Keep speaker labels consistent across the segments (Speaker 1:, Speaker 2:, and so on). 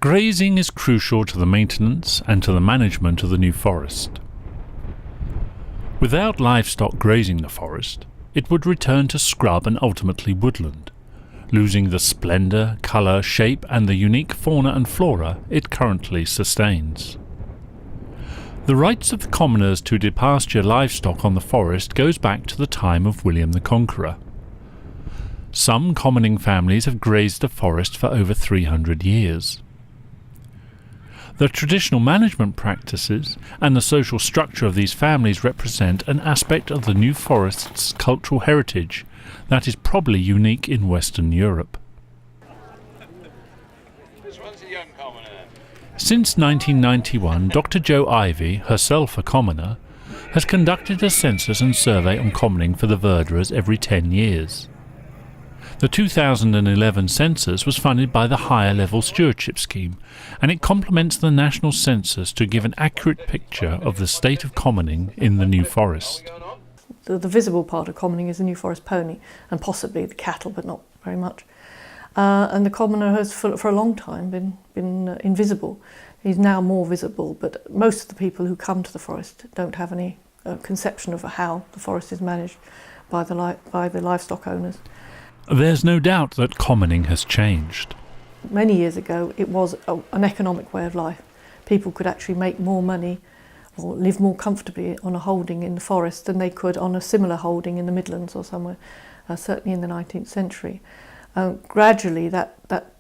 Speaker 1: Grazing is crucial to the maintenance and to the management of the new forest. Without livestock grazing the forest, it would return to scrub and ultimately woodland, losing the splendour, colour, shape and the unique fauna and flora it currently sustains. The rights of the commoners to depasture livestock on the forest goes back to the time of William the Conqueror. Some commoning families have grazed the forest for over 300 years. The traditional management practices and the social structure of these families represent an aspect of the New Forest's cultural heritage that is probably unique in Western Europe.
Speaker 2: This one's a young commoner.
Speaker 1: Since 1991, Dr Jo Ivey, herself a commoner, has conducted a census and survey on commoning for the verderers every 10 years. The 2011 census was funded by the Higher Level Stewardship scheme, and it complements the national census to give an accurate picture of the state of commoning in the New Forest.
Speaker 3: The visible part of commoning is the New Forest pony, and possibly the cattle, but not very much. And the commoner has for a long time been invisible. He's now more visible, but most of the people who come to the forest don't have any conception of how the forest is managed by the livestock owners.
Speaker 1: There's no doubt that commoning has changed.
Speaker 3: Many years ago it was an economic way of life. People could actually make more money or live more comfortably on a holding in the forest than they could on a similar holding in the Midlands or somewhere, certainly in the 19th century. Gradually that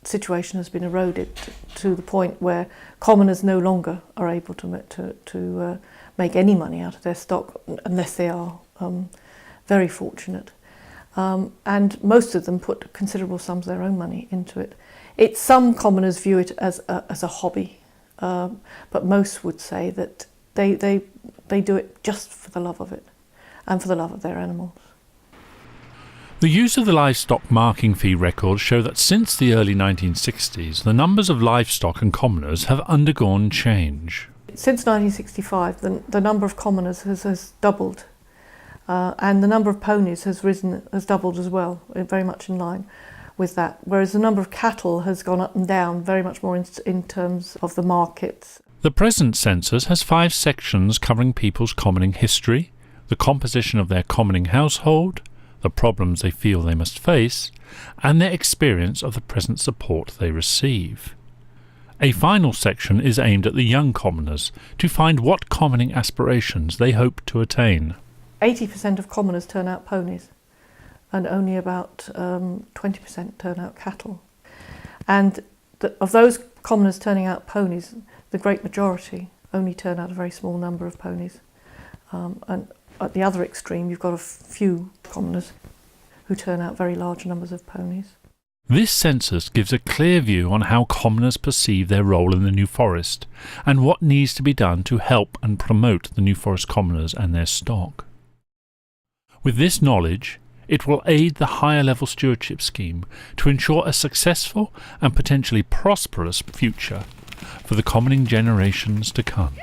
Speaker 3: situation has been eroded to the point where commoners no longer are able to make any money out of their stock unless they are very fortunate. And most of them put considerable sums of their own money into it. Some commoners view it as a hobby, but most would say that they do it just for the love of it and for the love of their animals.
Speaker 1: The use of the livestock marking fee records show that since the early 1960s, the numbers of livestock and commoners have undergone change.
Speaker 3: Since 1965, the number of commoners has doubled. And the number of ponies has doubled as well, very much in line with that. Whereas the number of cattle has gone up and down, very much more in terms of the markets.
Speaker 1: The present census has 5 sections covering people's commoning history, the composition of their commoning household, the problems they feel they must face, and their experience of the present support they receive. A final section is aimed at the young commoners to find what commoning aspirations they hope to attain.
Speaker 3: 80% of commoners turn out ponies, and only about 20% turn out cattle. And of those commoners turning out ponies, the great majority only turn out a very small number of ponies. And at the other extreme, you've got a few commoners who turn out very large numbers of ponies.
Speaker 1: This census gives a clear view on how commoners perceive their role in the New Forest and what needs to be done to help and promote the New Forest commoners and their stock. With this knowledge, it will aid the Higher Level Stewardship scheme to ensure a successful and potentially prosperous future for the commoning generations to come.